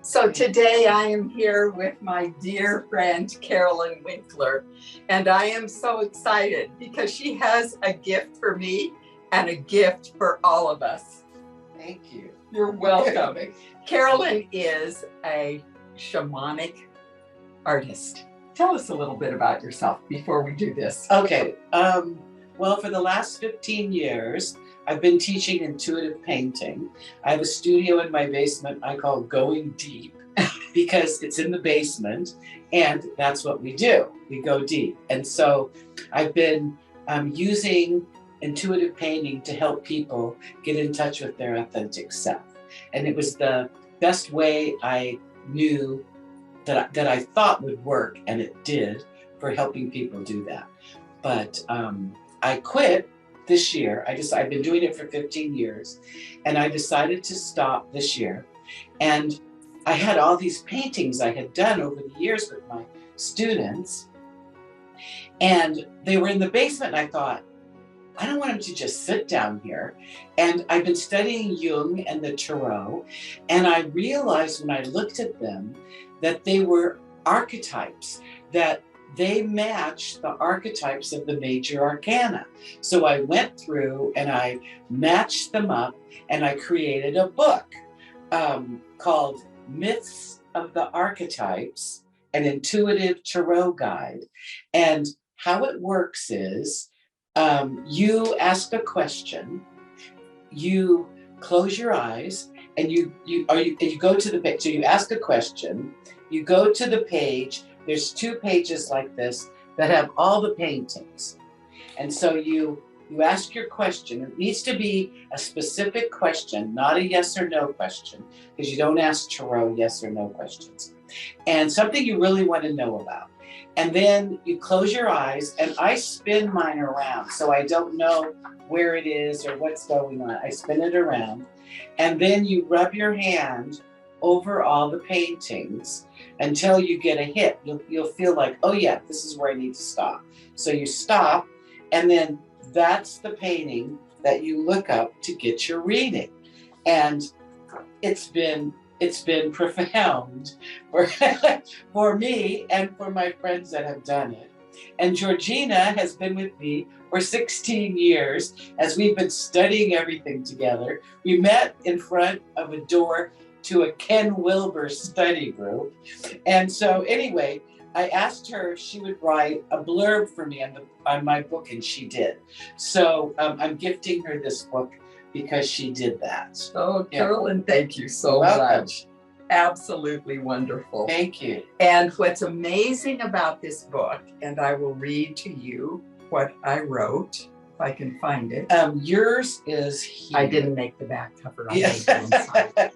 So today I am here with my dear friend, Carolyn Winkler, and I am so excited because she has a gift for me and a gift for all of us. Thank you. You're welcome. Carolyn is a shamanic artist. Tell us a little bit about yourself before we do this. Okay. Well, for the last 15 years, I've been teaching intuitive painting. I have a studio in my basement I call Going Deep because it's in the basement, and that's what we do. We go deep. And so I've been using intuitive painting to help people get in touch with their authentic self. And it was the best way I knew that I thought would work, and it did, for helping people do that. But I quit this year. I've been doing it for 15 years, and I decided to stop this year. And I had all these paintings I had done over the years with my students, and they were in the basement, and I thought, I don't want them to just sit down here. And I've been studying Jung and the Tarot, and I realized when I looked at them that they were archetypes, that they match the archetypes of the major arcana. So I went through and I matched them up, and I created a book called Myths of the Archetypes, an Intuitive Tarot Guide. And how it works is you ask a question, you close your eyes, and you go to the page. So you ask a question, you go to the page. There's 2 pages like this that have all the paintings. And so you ask your question. It needs to be a specific question, not a yes or no question, because you don't ask tarot yes or no questions. And something you really want to know about. And then you close your eyes, and I spin mine around. So I don't know where it is or what's going on. I spin it around. And then you rub your hand over all the paintings until you get a hit. You'll feel like, oh yeah, this is where I need to stop. So you stop, and then that's the painting that you look up to get your reading. And it's been profound for me and for my friends that have done it. And Georgena has been with me for 16 years as we've been studying everything together. We met in front of a door to a Ken Wilber study group. And so anyway, I asked her if she would write a blurb for me on my book, and she did. So I'm gifting her this book because she did that. Oh, Carolyn, thank you so much. Absolutely wonderful. Thank you. And what's amazing about this book, and I will read to you what I wrote, if I can find it. Yours is here. I didn't make the back cover. I made the inside.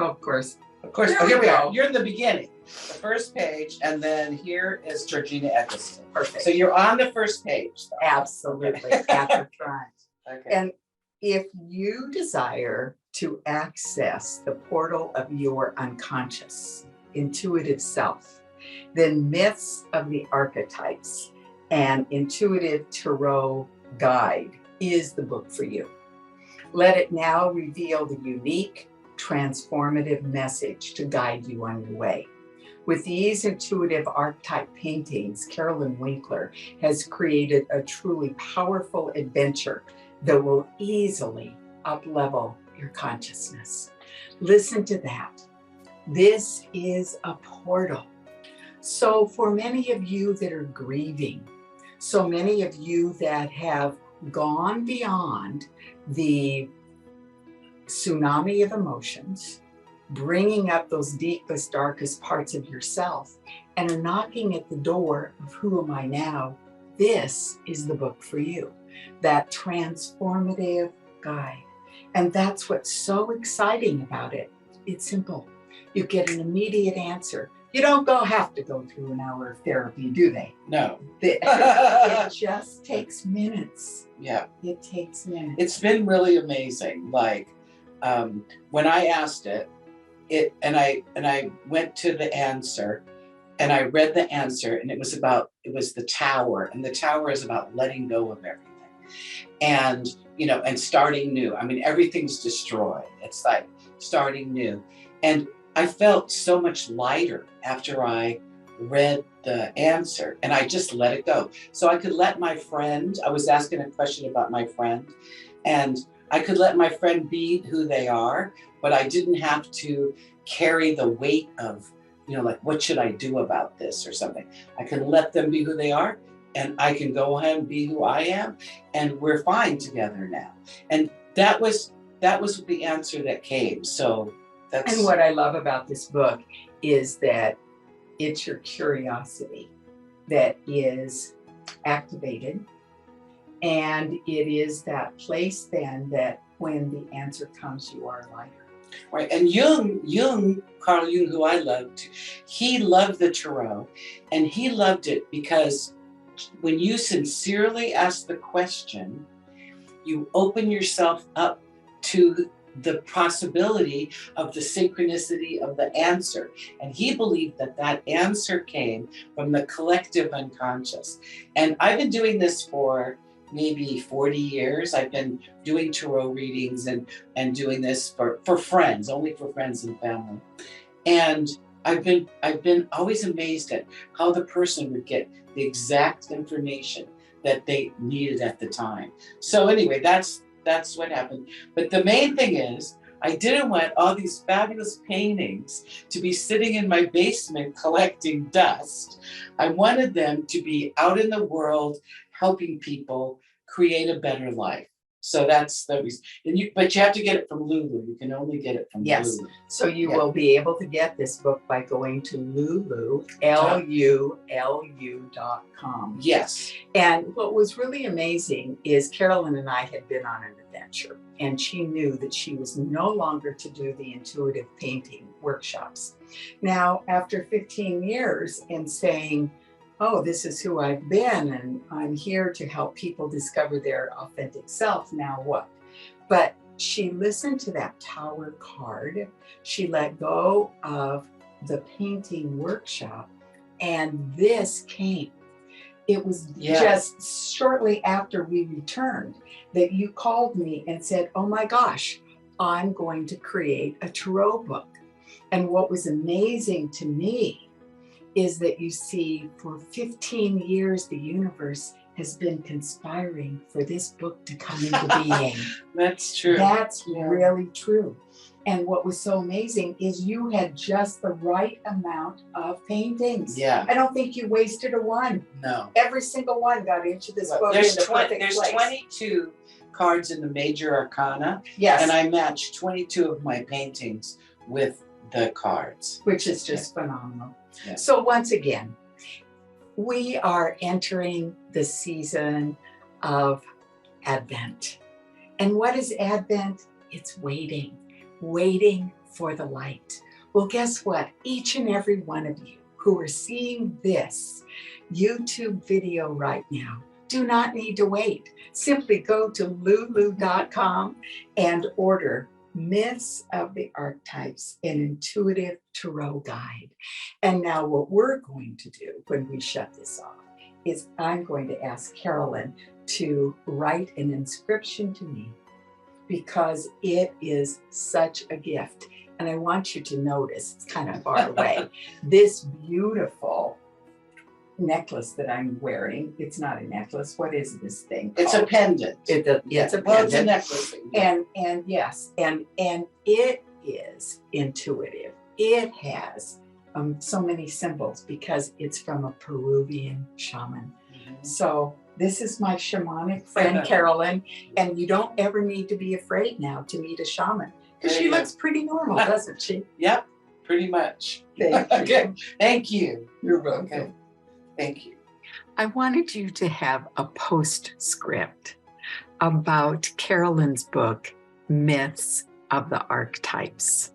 Oh, of course. Of course. Oh, here we are. You're in the beginning, the first page, and then here is Georgena Eccleston. Perfect. So you're on the first page, though. Absolutely. After trying. Okay. And if you desire to access the portal of your unconscious, intuitive self, then Myths of the Archetypes and Intuitive Tarot Guide is the book for you. Let it now reveal the unique, transformative message to guide you on your way. With these intuitive archetype paintings, Carolyn Winkler has created a truly powerful adventure that will easily up-level your consciousness. Listen to that. This is a portal. So for many of you that are grieving, so many of you that have gone beyond the tsunami of emotions, bringing up those deepest, darkest parts of yourself, and are knocking at the door of who am I now, this is the book for you. That transformative guide. And that's what's so exciting about it. It's simple. You get an immediate answer. You don't have to go through an hour of therapy, do they? No. It just takes minutes. Yeah. It takes minutes. It's been really amazing. Like when I asked it, and I went to the answer, and I read the answer, and it was the tower, and the tower is about letting go of everything. And, and starting new. I mean, everything's destroyed. It's like starting new. And I felt so much lighter after I read the answer, and I just let it go. So I could let my friend, I was asking a question about my friend, and I could let my friend be who they are, but I didn't have to carry the weight of, like, what should I do about this or something. I can let them be who they are, and I can go ahead and be who I am, and we're fine together now. And that was the answer that came. So that's. And what I love about this book is that it's your curiosity that is activated. And it is that place then that when the answer comes, you are lighter. Right. And Jung, Carl Jung, who I loved, he loved the tarot, and he loved it because when you sincerely ask the question, you open yourself up to the possibility of the synchronicity of the answer. And he believed that that answer came from the collective unconscious. And I've been doing this for maybe 40 years. I've been doing tarot readings and doing this for friends, only for friends and family. And I've been always amazed at how the person would get the exact information that they needed at the time. So anyway, that's what happened. But the main thing is, I didn't want all these fabulous paintings to be sitting in my basement collecting dust. I wanted them to be out in the world, helping people create a better life. So that's the reason. But you have to get it from Lulu. You can only get it from Lulu. So you will be able to get this book by going to Lulu, LULU.com. Yes. And what was really amazing is Carolyn and I had been on an adventure, and she knew that she was no longer to do the intuitive painting workshops. Now, after 15 years and saying, oh, this is who I've been, and I'm here to help people discover their authentic self, now what? But she listened to that Tower card. She let go of the painting workshop, and this came. It was just shortly after we returned that you called me and said, oh my gosh, I'm going to create a tarot book. And what was amazing to me is that you see, for 15 years, the universe has been conspiring for this book to come into being. That's true. That's really true. And what was so amazing is you had just the right amount of paintings. Yeah. I don't think you wasted a one. No. Every single one got into this book. There's 22 cards in the major arcana. Yes. And I matched 22 of my paintings with the cards. Which is just phenomenal. Yeah. So once again, we are entering the season of Advent. And what is Advent? It's waiting for the light. Well, guess what? Each and every one of you who are seeing this YouTube video right now do not need to wait. Simply go to lulu.com and order Myths of the Archetypes, an intuitive tarot guide. And now what we're going to do when we shut this off is I'm going to ask Carolyn to write an inscription to me, because it is such a gift. And I want you to notice, it's kind of far away, this beautiful necklace that I'm wearing. It's not a necklace. What is this thing called? It's a pendant. It's a pendant. Well, it's a necklace. And yes, and it is intuitive. It has so many symbols because it's from a Peruvian shaman. Mm-hmm. So this is my shamanic friend, Carolyn, and you don't ever need to be afraid now to meet a shaman, because she looks pretty normal, doesn't she? Yep, pretty much. Thank you. Okay. Thank you. You're welcome. Okay. Thank you. I wanted you to have a postscript about Carolyn's book, Myths of the Archetypes.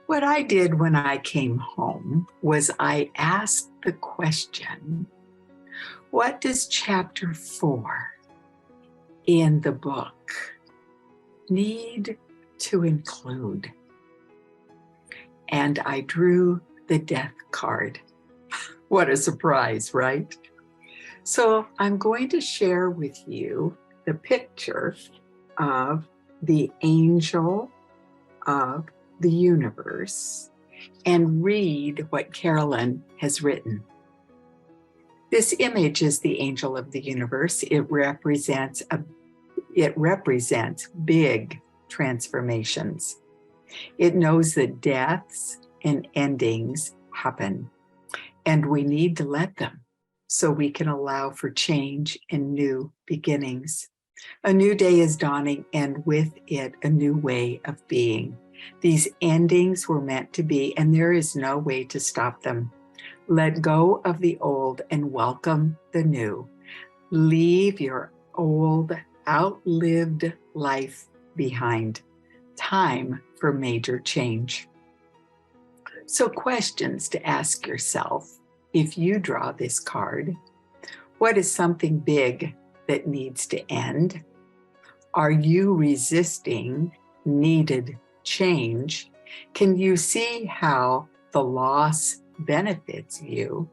What I did when I came home was I asked the question, what does chapter 4 in the book need to include? And I drew the death card. What a surprise, right? So I'm going to share with you the picture of the angel of the universe. and read what Carolyn has written. This image is the angel of the universe. It represents big transformations. It knows that deaths and endings happen, and we need to let them so we can allow for change and new beginnings. A new day is dawning, and with it, a new way of being. These endings were meant to be, and there is no way to stop them. Let go of the old and welcome the new. Leave your old, outlived life behind. Time for major change. So, questions to ask yourself if you draw this card. What is something big that needs to end? Are you resisting needed change? Can you see how the loss benefits you?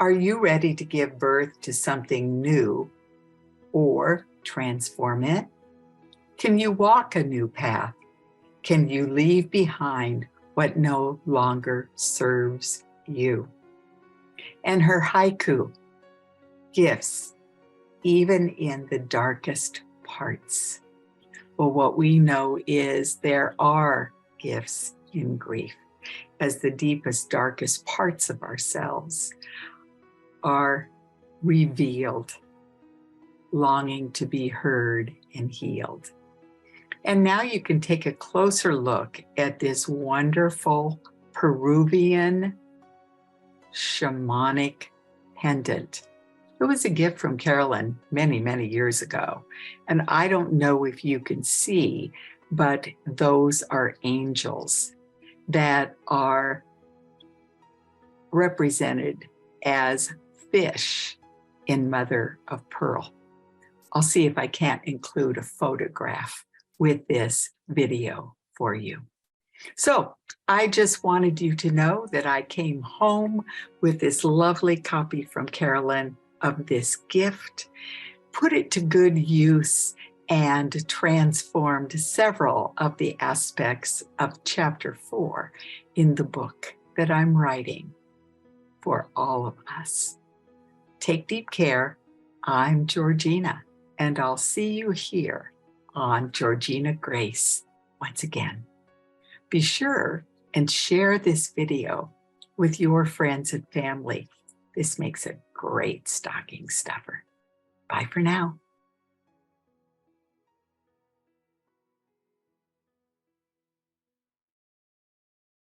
Are you ready to give birth to something new or transform it? Can you walk a new path? Can you leave behind what no longer serves you? And her haiku, gifts, even in the darkest parts. Well, what we know is there are gifts in grief, as the deepest, darkest parts of ourselves are revealed, longing to be heard and healed. And now you can take a closer look at this wonderful Peruvian shamanic pendant. It was a gift from Carolyn many, many years ago. And I don't know if you can see, but those are angels that are represented as fish in mother of pearl. I'll see if I can't include a photograph with this video for you. So I just wanted you to know that I came home with this lovely copy from Carolyn of this gift, put it to good use, and transformed several of the aspects of chapter 4 in the book that I'm writing for all of us. Take deep care. I'm Georgena, and I'll see you here on Georgena Grace once again. Be sure and share this video with your friends and family. This makes a great stocking stuffer. Bye for now.